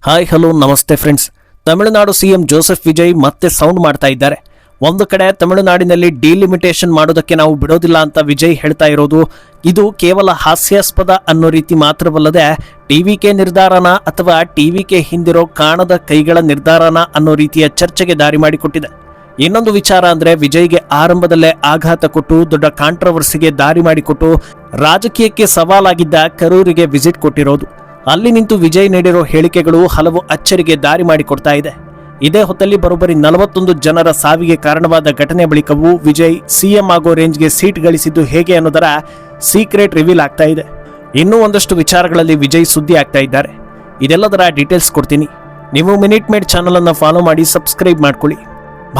Hi hello ನಮಸ್ತೆ friends. Tamil Nadu CM Joseph Vijay ಮತ್ತೆ sound ಮಾಡ್ತಾ ಇದ್ದಾರೆ. ಒಂದು ಕಡೆ ತಮಿಳುನಾಡಿನಲ್ಲಿ ಡಿಲಿಮಿಟೇಷನ್ ಮಾಡೋದಕ್ಕೆ ನಾವು ಬಿಡೋದಿಲ್ಲ ಅಂತ ವಿಜಯ್ ಹೇಳ್ತಾ ಇರೋದು ಇದು ಕೇವಲ ಹಾಸ್ಯಾಸ್ಪದ ಅನ್ನೋ ರೀತಿ ಮಾತ್ರವಲ್ಲದೆ ಟಿವಿಕೆ ನಿರ್ಧಾರನ ಅಥವಾ ಟಿವಿಕೆ ಹಿಂದಿರೋ ಕಾಣದ ಕೈಗಳ ನಿರ್ಧಾರನ ಅನ್ನೋ ರೀತಿಯ ಚರ್ಚೆಗೆ ದಾರಿ ಮಾಡಿಕೊಟ್ಟಿದೆ. ಇನ್ನೊಂದು ವಿಚಾರ ಅಂದ್ರೆ ವಿಜಯ್ಗೆ ಆರಂಭದಲ್ಲೇ ಆಘಾತ ಕೊಟ್ಟು ದೊಡ್ಡ ಕಾಂಟ್ರವರ್ಸಿಗೆ ದಾರಿ ಮಾಡಿಕೊಟ್ಟು ರಾಜಕೀಯಕ್ಕೆ ಸವಾಲಾಗಿದ್ದ ಕರೂರಿಗೆ ವಿಸಿಟ್ ಕೊಟ್ಟಿರೋದು. ಅಲ್ಲಿ ನಿಂತು ವಿಜಯ್ ನೀಡಿರೋ ಹೇಳಿಕೆಗಳು ಹಲವು ಅಚ್ಚರಿಗೆ ದಾರಿ ಮಾಡಿಕೊಡ್ತಾ ಇದೆ. ಇದೇ ಹೊತ್ತಲ್ಲಿ ಬರೋಬ್ಬರಿ 41 ಜನರ ಸಾವಿಗೆ ಕಾರಣವಾದ ಘಟನೆ ಬಳಿಕವೂ ವಿಜಯ್ ಸಿಎಂ ಆಗೋ ರೇಂಜ್ಗೆ ಸೀಟ್ ಗಳಿಸಿದ್ದು ಹೇಗೆ ಅನ್ನೋದರ ಸೀಕ್ರೆಟ್ ರಿವೀಲ್ ಆಗ್ತಾ ಇದೆ. ಇನ್ನೂ ಒಂದಷ್ಟು ವಿಚಾರಗಳಲ್ಲಿ ವಿಜಯ್ ಸುದ್ದಿ ಆಗ್ತಾ ಇದ್ದಾರೆ. ಇದೆಲ್ಲದರ ಡೀಟೇಲ್ಸ್ ಕೊಡ್ತೀನಿ. ನೀವು ಮಿನಿಟ್ ಮೇಡ್ ಚಾನಲ್ ಅನ್ನು ಫಾಲೋ ಮಾಡಿ ಸಬ್ಸ್ಕ್ರೈಬ್ ಮಾಡ್ಕೊಳ್ಳಿ.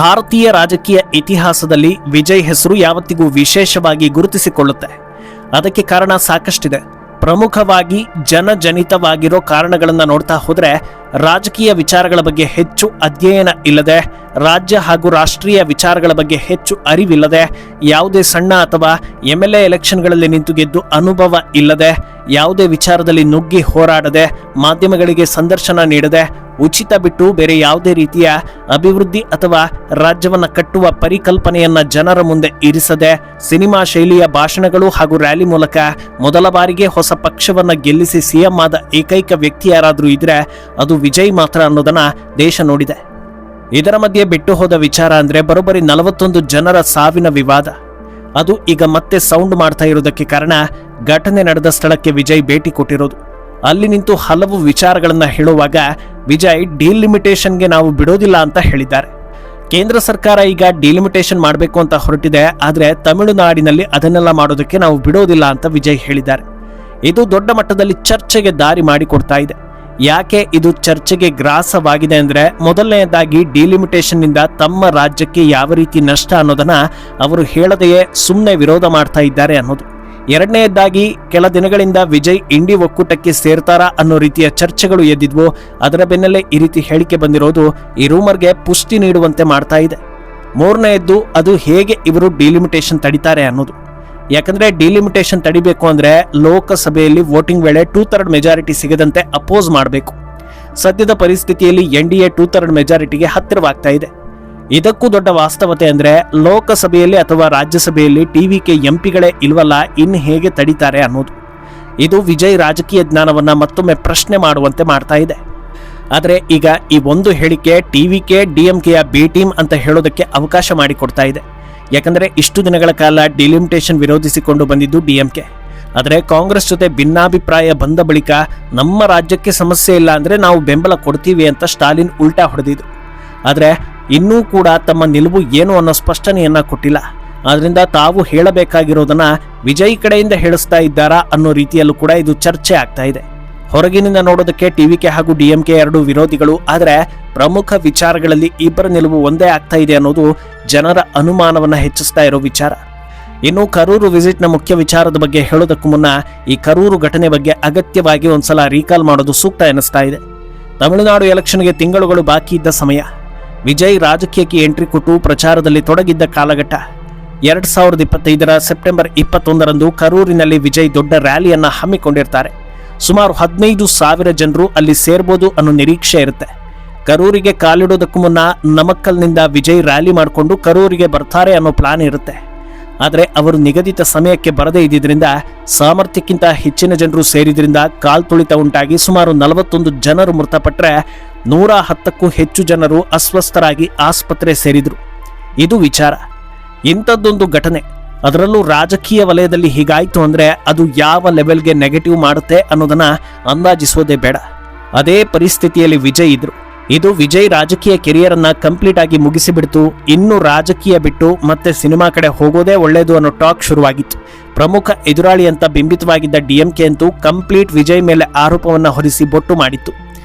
ಭಾರತೀಯ ರಾಜಕೀಯ ಇತಿಹಾಸದಲ್ಲಿ ವಿಜಯ್ ಹೆಸರು ಯಾವತ್ತಿಗೂ ವಿಶೇಷವಾಗಿ ಗುರುತಿಸಿಕೊಳ್ಳುತ್ತೆ. ಅದಕ್ಕೆ ಕಾರಣ ಸಾಕಷ್ಟಿದೆ. ಪ್ರಮುಖವಾಗಿ ಜನಜನಿತವಾಗಿರೋ ಕಾರಣಗಳನ್ನು ನೋಡ್ತಾ ಹೋದ್ರೆ ರಾಜಕೀಯ ವಿಚಾರಗಳ ಬಗ್ಗೆ ಹೆಚ್ಚು ಅಧ್ಯಯನ ಇಲ್ಲದೆ, ರಾಜ್ಯ ಹಾಗೂ ರಾಷ್ಟ್ರೀಯ ವಿಚಾರಗಳ ಬಗ್ಗೆ ಹೆಚ್ಚು ಅರಿವಿಲ್ಲದೆ, ಯಾವುದೇ ಸಣ್ಣ ಅಥವಾ MLA ಎಲೆಕ್ಷನ್ಗಳಲ್ಲಿ ನಿಂತು ಗೆದ್ದು ಅನುಭವ ಇಲ್ಲದೆ, ಯಾವುದೇ ವಿಚಾರದಲ್ಲಿ ನುಗ್ಗಿ ಹೋರಾಡದೆ, ಮಾಧ್ಯಮಗಳಿಗೆ ಸಂದರ್ಶನ ನೀಡದೆ, ಉಚಿತ ಬಿಟ್ಟು ಬೇರೆ ಯಾವುದೇ ರೀತಿಯ ಅಭಿವೃದ್ಧಿ ಅಥವಾ ರಾಜ್ಯವನ್ನ ಕಟ್ಟುವ ಪರಿಕಲ್ಪನೆಯನ್ನ ಜನರ ಮುಂದೆ ಇರಿಸದೆ, ಸಿನಿಮಾ ಶೈಲಿಯ ಭಾಷಣಗಳು ಹಾಗೂ ರ್ಯಾಲಿ ಮೂಲಕ ಮೊದಲ ಬಾರಿಗೆ ಹೊಸ ಪಕ್ಷವನ್ನ ಗೆಲ್ಲಿಸಿ ಸಿಎಂ ಆದ ಏಕೈಕ ವ್ಯಕ್ತಿ ಯಾರಾದ್ರೂ ಇದ್ರೆ ಅದು ವಿಜಯ್ ಮಾತ್ರ ಅನ್ನೋದನ್ನ ದೇಶ ನೋಡಿದೆ. ಇದರ ಮಧ್ಯೆ ಬಿಟ್ಟು ಹೋದ ವಿಚಾರ ಅಂದ್ರೆ ಬರೋಬ್ಬರಿ 41 ಜನರ ಸಾವಿನ ವಿವಾದ. ಅದು ಈಗ ಮತ್ತೆ ಸೌಂಡ್ ಮಾಡ್ತಾ ಇರೋದಕ್ಕೆ ಕಾರಣ ಘಟನೆ ನಡೆದ ಸ್ಥಳಕ್ಕೆ ವಿಜಯ್ ಭೇಟಿ ಕೊಟ್ಟಿರೋದು. ಅಲ್ಲಿ ನಿಂತು ಹಲವು ವಿಚಾರಗಳನ್ನ ಹೇಳುವಾಗ ವಿಜಯ್ ಡಿಲಿಮಿಟೇಷನ್ಗೆ ನಾವು ಬಿಡೋದಿಲ್ಲ ಅಂತ ಹೇಳಿದ್ದಾರೆ. ಕೇಂದ್ರ ಸರ್ಕಾರ ಈಗ ಡಿಲಿಮಿಟೇಷನ್ ಮಾಡಬೇಕು ಅಂತ ಹೊರಟಿದೆ, ಆದರೆ ತಮಿಳುನಾಡಿನಲ್ಲಿ ಅದನ್ನೆಲ್ಲ ಮಾಡೋದಕ್ಕೆ ನಾವು ಬಿಡೋದಿಲ್ಲ ಅಂತ ವಿಜಯ್ ಹೇಳಿದ್ದಾರೆ. ಇದು ದೊಡ್ಡ ಮಟ್ಟದಲ್ಲಿ ಚರ್ಚೆಗೆ ದಾರಿ ಮಾಡಿಕೊಡ್ತಾ ಇದೆ. ಯಾಕೆ ಇದು ಚರ್ಚೆಗೆ ಗ್ರಾಸವಾಗಿದೆ ಅಂದ್ರೆ, ಮೊದಲನೆಯದಾಗಿ ಡಿಲಿಮಿಟೇಷನ್ ನಿಂದ ತಮ್ಮ ರಾಜ್ಯಕ್ಕೆ ಯಾವ ರೀತಿ ನಷ್ಟ ಅನ್ನೋದನ್ನ ಅವರು ಹೇಳದೆಯೇ ಸುಮ್ಮನೆ ವಿರೋಧ ಮಾಡ್ತಾ ಇದ್ದಾರೆ ಅನ್ನೋದು. ಎರಡನೆಯದಾಗಿ ಕೆಲ ದಿನಗಳಿಂದ ವಿಜಯ್ ಇಂಡಿ ಒಕ್ಕೂಟಕ್ಕೆ ಸೇರ್ತಾರಾ ಅನ್ನೋ ರೀತಿಯ ಚರ್ಚೆಗಳು ಎದ್ದಿದ್ವು. ಅದರ ಬೆನ್ನಲ್ಲೇ ಈ ರೀತಿ ಹೇಳಿಕೆ ಬಂದಿರೋದು ಈ ರೂಮರ್ಗೆ ಪುಷ್ಟಿ ನೀಡುವಂತೆ ಮಾಡ್ತಾ ಇದೆ. ಮೂರನೆಯದ್ದು ಅದು ಹೇಗೆ ಇವರು ಡಿಲಿಮಿಟೇಷನ್ ತಡಿತಾರೆ ಅನ್ನೋದು. ಯಾಕಂದ್ರೆ ಡಿಲಿಮಿಟೇಷನ್ ತಡಿಬೇಕು ಅಂದ್ರೆ ಲೋಕಸಭೆಯಲ್ಲಿ ವೋಟಿಂಗ್ ವೇಳೆ 2/3 ಮೆಜಾರಿಟಿ ಸಿಗದಂತೆ ಅಪೋಸ್ ಮಾಡಬೇಕು. ಸದ್ಯದ ಪರಿಸ್ಥಿತಿಯಲ್ಲಿ NDA 2/3 ಮೆಜಾರಿಟಿಗೆ ಹತ್ತಿರವಾಗ್ತಾ ಇದೆ. ಇದಕ್ಕೂ ದೊಡ್ಡ ವಾಸ್ತವತೆ ಅಂದ್ರೆ ಲೋಕಸಭೆಯಲ್ಲಿ ಅಥವಾ ರಾಜ್ಯಸಭೆಯಲ್ಲಿ ಟಿವಿಕೆ ಎಂಪಿಗಳೇ ಇಲ್ವಲ್ಲ, ಇನ್ನು ಹೇಗೆ ತಡೀತಾರೆ ಅನ್ನೋದು. ಇದು ವಿಜಯ್ ರಾಜಕೀಯ ಜ್ಞಾನವನ್ನ ಮತ್ತೊಮ್ಮೆ ಪ್ರಶ್ನೆ ಮಾಡುವಂತೆ ಮಾಡ್ತಾ ಇದೆ. ಆದರೆ ಈಗ ಈ ಒಂದು ಹೇಳಿಕೆ ಟಿವಿಕೆ DMKಯ ಬಿ ಟೀಮ್ ಅಂತ ಹೇಳೋದಕ್ಕೆ ಅವಕಾಶ ಮಾಡಿಕೊಡ್ತಾ ಇದೆ. ಯಾಕಂದ್ರೆ ಇಷ್ಟು ದಿನಗಳ ಕಾಲ ಡಿಲಿಮಿಟೇಷನ್ ವಿರೋಧಿಸಿಕೊಂಡು ಬಂದಿದ್ದು DMK. ಆದರೆ ಕಾಂಗ್ರೆಸ್ ಜೊತೆ ಭಿನ್ನಾಭಿಪ್ರಾಯ ಬಂದ ಬಳಿಕ ನಮ್ಮ ರಾಜ್ಯಕ್ಕೆ ಸಮಸ್ಯೆ ಇಲ್ಲ ಅಂದ್ರೆ ನಾವು ಬೆಂಬಲ ಕೊಡ್ತೀವಿ ಅಂತ ಸ್ಟಾಲಿನ್ ಉಲ್ಟಾ ಹೊಡೆದಿದ್ರು. ಆದರೆ ಇನ್ನೂ ಕೂಡ ತಮ್ಮ ನಿಲುವು ಏನು ಅನ್ನೋ ಸ್ಪಷ್ಟನೆಯನ್ನ ಕೊಟ್ಟಿಲ್ಲ. ಆದ್ರಿಂದ ತಾವು ಹೇಳಬೇಕಾಗಿರೋದನ್ನ ವಿಜಯ್ ಕಡೆಯಿಂದ ಹೇಳಿಸ್ತಾ ಇದ್ದಾರಾ ಅನ್ನೋ ರೀತಿಯಲ್ಲೂ ಕೂಡ ಇದು ಚರ್ಚೆ ಆಗ್ತಾ ಇದೆ. ಹೊರಗಿನಿಂದ ನೋಡೋದಕ್ಕೆ ಟಿವಿಕೆ ಹಾಗೂ DMK ಎರಡು ವಿರೋಧಿಗಳು, ಆದರೆ ಪ್ರಮುಖ ವಿಚಾರಗಳಲ್ಲಿ ಇಬ್ಬರ ನಿಲುವು ಒಂದೇ ಆಗ್ತಾ ಇದೆ ಅನ್ನೋದು ಜನರ ಅನುಮಾನವನ್ನ ಹೆಚ್ಚಿಸ್ತಾ ಇರೋ ವಿಚಾರ. ಇನ್ನು ಕರೂರು ವಿಸಿಟ್ನ ಮುಖ್ಯ ವಿಚಾರದ ಬಗ್ಗೆ ಹೇಳೋದಕ್ಕೂ ಮುನ್ನ ಈ ಕರೂರು ಘಟನೆ ಬಗ್ಗೆ ಅಗತ್ಯವಾಗಿ ಒಂದ್ಸಲ ರೀಕಾಲ್ ಮಾಡೋದು ಸೂಕ್ತ ಎನಿಸ್ತಾ ಇದೆ. ತಮಿಳುನಾಡು ಎಲೆಕ್ಷನ್ಗೆ ತಿಂಗಳುಗಳು ಬಾಕಿ ಇದ್ದ ಸಮಯ. ವಿಜಯ್ ರಾಜಕೀಯಕ್ಕೆ ಎಂಟ್ರಿ ಕೊಟ್ಟು ಪ್ರಚಾರದಲ್ಲಿ ತೊಡಗಿದ್ದ ಕಾಲಘಟ್ಟ. 2025 ಸೆಪ್ಟೆಂಬರ್ 21ರಂದು ಕರೂರಿನಲ್ಲಿ ವಿಜಯ್ ದೊಡ್ಡ ರ್ಯಾಲಿಯನ್ನ ಹಮ್ಮಿಕೊಂಡಿರ್ತಾರೆ. ಸುಮಾರು 15,000 ಜನರು ಅಲ್ಲಿ ಸೇರ್ಬೋದು ಅನ್ನೋ ನಿರೀಕ್ಷೆ ಇರುತ್ತೆ. ಕರೂರಿಗೆ ಕಾಲಿಡೋದಕ್ಕೂ ಮುನ್ನ ನಮಕ್ಕಲ್ನಿಂದ ವಿಜಯ್ ರ್ಯಾಲಿ ಮಾಡಿಕೊಂಡು ಕರೂರಿಗೆ ಬರ್ತಾರೆ ಅನ್ನೋ ಪ್ಲಾನ್ ಇರುತ್ತೆ. ಆದರೆ ಅವರು ನಿಗದಿತ ಸಮಯಕ್ಕೆ ಬರದೇ ಇದ್ದಿದ್ರಿಂದ, ಸಾಮರ್ಥ್ಯಕ್ಕಿಂತ ಹೆಚ್ಚಿನ ಜನರು ಸೇರಿದ್ರಿಂದ ಕಾಲ್ತುಳಿತ ಉಂಟಾಗಿ ಸುಮಾರು 41 ಜನರು ಮೃತಪಟ್ಟರೆ 110ಕ್ಕೂ ಹೆಚ್ಚು ಜನರು ಅಸ್ವಸ್ಥರಾಗಿ ಆಸ್ಪತ್ರೆ ಸೇರಿದ್ರು. ಇದು ವಿಚಾರ. ಇಂಥದ್ದೊಂದು ಘಟನೆ, ಅದರಲ್ಲೂ ರಾಜಕೀಯ ವಲಯದಲ್ಲಿ ಹೀಗಾಯ್ತು ಅಂದ್ರೆ ಅದು ಯಾವ ಲೆವೆಲ್ಗೆ ನೆಗೆಟಿವ್ ಮಾಡುತ್ತೆ ಅನ್ನೋದನ್ನ ಅಂದಾಜಿಸೋದೇ ಬೇಡ. ಅದೇ ಪರಿಸ್ಥಿತಿಯಲ್ಲಿ ವಿಜಯ್ ಇದ್ರು. ಇದು ವಿಜಯ್ ರಾಜಕೀಯ ಕೆರಿಯರ್ ಅನ್ನ ಕಂಪ್ಲೀಟ್ ಆಗಿ ಮುಗಿಸಿಬಿಡ್ತು. ಇನ್ನು ರಾಜಕೀಯ ಬಿಟ್ಟು ಮತ್ತೆ ಸಿನಿಮಾ ಕಡೆ ಹೋಗೋದೇ ಒಳ್ಳೇದು ಅನ್ನೋ ಟಾಕ್ ಶುರುವಾಗಿತ್ತು. ಪ್ರಮುಖ ಎದುರಾಳಿ ಅಂತ ಬಿಂಬಿತವಾಗಿದ್ದ DMK ಅಂತೂ ಕಂಪ್ಲೀಟ್ ವಿಜಯ್ ಮೇಲೆ ಆರೋಪವನ್ನ ಹೊರಿಸಿ ಬೊಟ್ಟು ಮಾಡಿತ್ತು.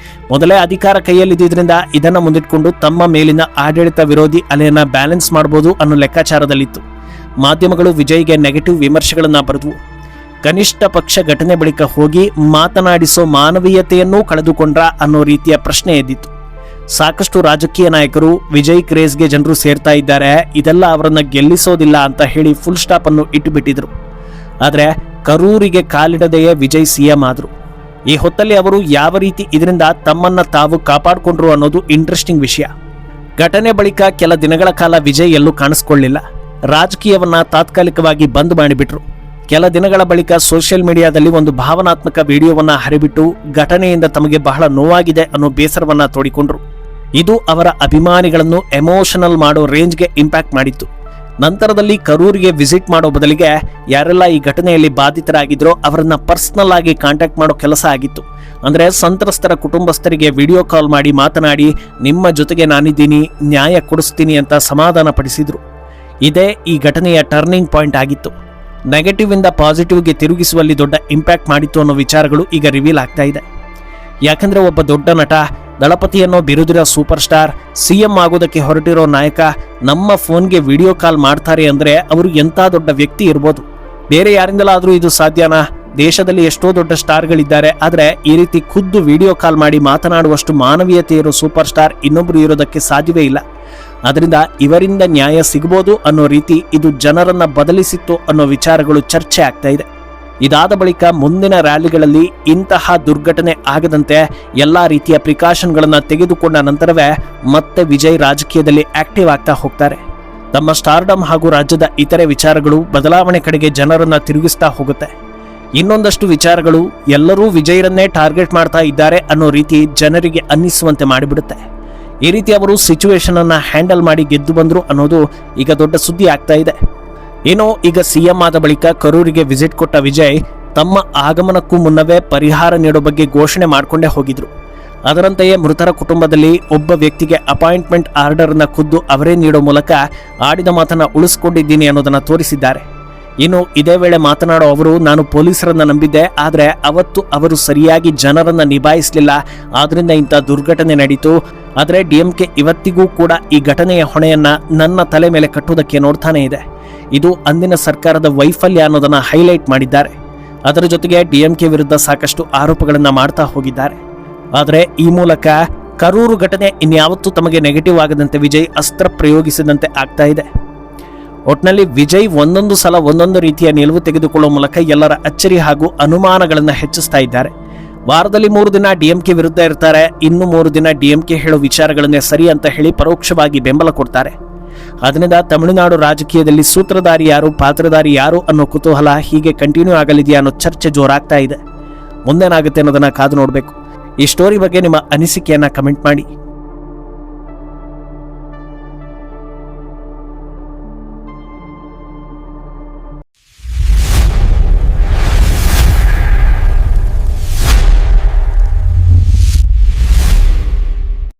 ಮೊದಲೇ ಅಧಿಕಾರ ಕೈಯಲ್ಲಿದ್ದರಿಂದ ಇದನ್ನ ಮುಂದಿಟ್ಕೊಂಡು ತಮ್ಮ ಮೇಲಿನ ಆಡಳಿತ ವಿರೋಧಿ ಅಲೆಯನ್ನ ಬ್ಯಾಲೆನ್ಸ್ ಮಾಡಬಹುದು ಅನ್ನೋ ಲೆಕ್ಕಾಚಾರದಲ್ಲಿತ್ತು. ಮಾಧ್ಯಮಗಳು ವಿಜಯ್ಗೆ ನೆಗೆಟಿವ್ ವಿಮರ್ಶೆಗಳನ್ನ ಬರೆದವು. ಕನಿಷ್ಠ ಪಕ್ಷ ಘಟನೆ ಬಳಿಕ ಹೋಗಿ ಮಾತನಾಡಿಸೋ ಮಾನವೀಯತೆಯನ್ನೂ ಕಳೆದುಕೊಂಡ್ರ ಅನ್ನೋ ರೀತಿಯ ಪ್ರಶ್ನೆ ಎದ್ದಿತ್ತು. ಸಾಕಷ್ಟು ರಾಜಕೀಯ ನಾಯಕರು ವಿಜಯ್ ಕ್ರೇಜ್ಗೆ ಜನರು ಸೇರ್ತಾ ಇದ್ದಾರೆ, ಇದೆಲ್ಲ ಅವರನ್ನ ಗೆಲ್ಲಿಸೋದಿಲ್ಲ ಅಂತ ಹೇಳಿ ಫುಲ್ ಸ್ಟಾಪ್ ಅನ್ನು ಇಟ್ಟುಬಿಟ್ಟಿದ್ರು. ಆದರೆ ಕರೂರಿಗೆ ಕಾಲಿಡದೆಯೇ ವಿಜಯ್ ಸಿಎಂ ಆದ್ರು. ಈ ಹೊತ್ತಲ್ಲಿ ಅವರು ಯಾವ ರೀತಿ ಇದರಿಂದ ತಮ್ಮನ್ನ ತಾವು ಕಾಪಾಡಿಕೊಂಡ್ರು ಅನ್ನೋದು ಇಂಟ್ರೆಸ್ಟಿಂಗ್ ವಿಷಯ. ಘಟನೆ ಬಳಿಕ ಕೆಲ ದಿನಗಳ ಕಾಲ ವಿಜಯ್ ಎಲ್ಲೂ ಕಾಣಿಸ್ಕೊಳ್ಳಿಲ್ಲ. ರಾಜಕೀಯವನ್ನ ತಾತ್ಕಾಲಿಕವಾಗಿ ಬಂದ್ ಮಾಡಿಬಿಟ್ರು. ಕೆಲ ದಿನಗಳ ಬಳಿಕ ಸೋಷಿಯಲ್ ಮೀಡಿಯಾದಲ್ಲಿ ಒಂದು ಭಾವನಾತ್ಮಕ ವಿಡಿಯೋವನ್ನ ಹರಿಬಿಟ್ಟು ಘಟನೆಯಿಂದ ತಮಗೆ ಬಹಳ ನೋವಾಗಿದೆ ಅನ್ನೋ ಬೇಸರವನ್ನ ತೋಡಿಕೊಂಡ್ರು. ಇದು ಅವರ ಅಭಿಮಾನಿಗಳನ್ನು ಎಮೋಷನಲ್ ಮಾಡೋ ರೇಂಜ್ಗೆ ಇಂಪ್ಯಾಕ್ಟ್ ಮಾಡಿತ್ತು. ನಂತರದಲ್ಲಿ ಕರೂರಿಗೆ ವಿಸಿಟ್ ಮಾಡೋ ಬದಲಿಗೆ ಯಾರೆಲ್ಲ ಈ ಘಟನೆಯಲ್ಲಿ ಬಾಧಿತರಾಗಿದ್ರೋ ಅವರನ್ನ ಪರ್ಸನಲ್ ಆಗಿ ಕಾಂಟ್ಯಾಕ್ಟ್ ಮಾಡೋ ಕೆಲಸ ಆಗಿತ್ತು. ಅಂದ್ರೆ ಸಂತ್ರಸ್ತರ ಕುಟುಂಬಸ್ಥರಿಗೆ ವಿಡಿಯೋ ಕಾಲ್ ಮಾಡಿ ಮಾತನಾಡಿ ನಿಮ್ಮ ಜೊತೆಗೆ ನಾನಿದ್ದೀನಿ, ನ್ಯಾಯ ಕೊಡಿಸ್ತೀನಿ ಅಂತ ಸಮಾಧಾನ ಪಡಿಸಿದ್ರು. ಇದೇ ಈ ಘಟನೆಯ ಟರ್ನಿಂಗ್ ಪಾಯಿಂಟ್ ಆಗಿತ್ತು. ನೆಗೆಟಿವ್ ಇಂದ ಪಾಸಿಟಿವ್ಗೆ ತಿರುಗಿಸುವಲ್ಲಿ ದೊಡ್ಡ ಇಂಪ್ಯಾಕ್ಟ್ ಮಾಡಿತ್ತು ಅನ್ನೋ ವಿಚಾರಗಳು ಈಗ ರಿವೀಲ್ ಆಗ್ತಾ ಇದೆ. ಯಾಕಂದ್ರೆ ಒಬ್ಬ ದೊಡ್ಡ ನಟ, ದಳಪತಿ ಅನ್ನೋ ಬಿರುದಿರೋ ಸೂಪರ್ ಸ್ಟಾರ್, ಸಿಎಂ ಆಗೋದಕ್ಕೆ ಹೊರಟಿರೋ ನಾಯಕ ನಮ್ಮ ಫೋನ್ಗೆ ವಿಡಿಯೋ ಕಾಲ್ ಮಾಡ್ತಾರೆ ಅಂದ್ರೆ ಅವರು ಎಂಥ ದೊಡ್ಡ ವ್ಯಕ್ತಿ ಇರ್ಬೋದು. ಬೇರೆ ಯಾರಿಂದಲಾದ್ರೂ ಇದು ಸಾಧ್ಯನಾ? ದೇಶದಲ್ಲಿ ಎಷ್ಟೋ ದೊಡ್ಡ ಸ್ಟಾರ್ಗಳಿದ್ದಾರೆ, ಆದರೆ ಈ ರೀತಿ ಖುದ್ದು ವಿಡಿಯೋ ಕಾಲ್ ಮಾಡಿ ಮಾತನಾಡುವಷ್ಟು ಮಾನವೀಯತೆ ಇರೋ ಸೂಪರ್ ಸ್ಟಾರ್ ಇನ್ನೊಬ್ರು ಇರೋದಕ್ಕೆ ಸಾಧ್ಯವೇ ಇಲ್ಲ. ಅದರಿಂದ ಇವರಿಂದ ನ್ಯಾಯ ಸಿಗಬಹುದು ಅನ್ನೋ ರೀತಿ ಇದು ಜನರನ್ನ ಬದಲಿಸಿತ್ತು ಅನ್ನೋ ವಿಚಾರಗಳು ಚರ್ಚೆ ಆಗ್ತಾ ಇದೆ. ಇದಾದ ಬಳಿಕ ಮುಂದಿನ ರ್ಯಾಲಿಗಳಲ್ಲಿ ಇಂತಹ ದುರ್ಘಟನೆ ಆಗದಂತೆ ಎಲ್ಲಾ ರೀತಿಯ ಪ್ರಿಕಾಷನ್ಗಳನ್ನ ತೆಗೆದುಕೊಂಡ ನಂತರವೇ ಮತ್ತೆ ವಿಜಯ್ ರಾಜಕೀಯದಲ್ಲಿ ಆಕ್ಟಿವ್ ಆಗ್ತಾ ಹೋಗ್ತಾರೆ. ತಮ್ಮ ಸ್ಟಾರ್ಡಮ್ ಹಾಗೂ ರಾಜ್ಯದ ಇತರೆ ವಿಚಾರಗಳು ಬದಲಾವಣೆ ಕಡೆಗೆ ಜನರನ್ನ ತಿರುಗಿಸ್ತಾ ಹೋಗುತ್ತೆ. ಇನ್ನೊಂದಷ್ಟು ವಿಚಾರಗಳು ಎಲ್ಲರೂ ವಿಜಯ್ರನ್ನೇ ಟಾರ್ಗೆಟ್ ಮಾಡ್ತಾ ಇದ್ದಾರೆ ಅನ್ನೋ ರೀತಿ ಜನರಿಗೆ ಅನ್ನಿಸುವಂತೆ ಮಾಡಿಬಿಡುತ್ತೆ. ಈ ರೀತಿ ಅವರು ಸಿಚುವೇಶನ್ ಅನ್ನ ಹ್ಯಾಂಡಲ್ ಮಾಡಿ ಗೆದ್ದು ಬಂದ್ರು ಅನ್ನೋದು ಈಗ ದೊಡ್ಡ ಸುದ್ದಿ ಆಗ್ತಾ ಇದೆ. ಏನೋ ಈಗ ಸಿಎಂ ಆದ ಬಳಿಕ ಕರೂರಿಗೆ ವಿಸಿಟ್ ಕೊಟ್ಟ ವಿಜಯ್ ತಮ್ಮ ಆಗಮನಕ್ಕೂ ಮುನ್ನವೇ ಪರಿಹಾರ ನೀಡೋ ಬಗ್ಗೆ ಘೋಷಣೆ ಮಾಡಿಕೊಂಡೇ ಹೋಗಿದ್ರು. ಅದರಂತೆಯೇ ಮೃತರ ಕುಟುಂಬದಲ್ಲಿ ಒಬ್ಬ ವ್ಯಕ್ತಿಗೆ ಅಪಾಯಿಂಟ್ಮೆಂಟ್ ಆರ್ಡರ್ ನ ಖುದ್ದು ಅವರೇ ನೀಡೋ ಮೂಲಕ ಆಡಿದ ಮಾತನ್ನ ಉಳಿಸ್ಕೊಂಡಿದ್ದೀನಿ ಅನ್ನೋದನ್ನ ತೋರಿಸಿದ್ದಾರೆ. ಇನ್ನು ಇದೇ ವೇಳೆ ಮಾತನಾಡೋ ಅವರು, ನಾನು ಪೊಲೀಸರನ್ನ ನಂಬಿದ್ದೆ, ಆದರೆ ಅವತ್ತು ಅವರು ಸರಿಯಾಗಿ ಜನರನ್ನ ನಿಭಾಯಿಸಲಿಲ್ಲ, ಆದ್ರಿಂದ ಇಂಥ ದುರ್ಘಟನೆ ನಡೀತು. ಆದರೆ ಡಿಎಂಕೆ ಇವತ್ತಿಗೂ ಕೂಡ ಈ ಘಟನೆಯ ಹೊಣೆಯನ್ನ ನನ್ನ ತಲೆ ಮೇಲೆ ಕಟ್ಟುವುದಕ್ಕೆ ನೋಡ್ತಾನೆ ಇದೆ. ಇದು ಅಂದಿನ ಸರ್ಕಾರದ ವೈಫಲ್ಯ ಅನ್ನೋದನ್ನ ಹೈಲೈಟ್ ಮಾಡಿದ್ದಾರೆ. ಅದರ ಜೊತೆಗೆ ಡಿಎಂಕೆ ವಿರುದ್ಧ ಸಾಕಷ್ಟು ಆರೋಪಗಳನ್ನ ಮಾಡ್ತಾ ಹೋಗಿದ್ದಾರೆ. ಆದರೆ ಈ ಮೂಲಕ ಕರೂರು ಘಟನೆ ಇನ್ಯಾವತ್ತೂ ತಮಗೆ ನೆಗೆಟಿವ್ ಆಗದಂತೆ ವಿಜಯ್ ಅಸ್ತ್ರ ಪ್ರಯೋಗಿಸಿದಂತೆ ಆಗ್ತಾ ಇದೆ. ಒಟ್ನಲ್ಲಿ ವಿಜಯ್ ಒಂದೊಂದು ಸಲ ಒಂದೊಂದು ರೀತಿಯ ನಿಲುವು ತೆಗೆದುಕೊಳ್ಳುವ ಮೂಲಕ ಎಲ್ಲರ ಅಚ್ಚರಿ ಹಾಗೂ ಅನುಮಾನಗಳನ್ನು ಹೆಚ್ಚಿಸ್ತಾ ಇದ್ದಾರೆ. ವಾರದಲ್ಲಿ 3 ದಿನ ಡಿಎಂಕೆ ವಿರುದ್ಧ ಇರ್ತಾರೆ, ಇನ್ನು 3 ದಿನ ಡಿಎಂಕೆ ಹೇಳೋ ವಿಚಾರಗಳನ್ನೇ ಸರಿ ಅಂತ ಹೇಳಿ ಪರೋಕ್ಷವಾಗಿ ಬೆಂಬಲ ಕೊಡ್ತಾರೆ. ಅದರಿಂದ ತಮಿಳುನಾಡು ರಾಜಕೀಯದಲ್ಲಿ ಸೂತ್ರಧಾರಿ ಯಾರು, ಪಾತ್ರಧಾರಿ ಯಾರು ಅನ್ನೋ ಕುತೂಹಲ ಹೀಗೆ ಕಂಟಿನ್ಯೂ ಆಗಲಿದೆಯಾ ಅನ್ನೋ ಚರ್ಚೆ ಜೋರಾಗ್ತಾ ಇದೆ. ಮುಂದೇನಾಗುತ್ತೆ ಅನ್ನೋದನ್ನ ಕಾದು ನೋಡಬೇಕು. ಈ ಸ್ಟೋರಿ ಬಗ್ಗೆ ನಿಮ್ಮ ಅನಿಸಿಕೆಯನ್ನ ಕಮೆಂಟ್ ಮಾಡಿ.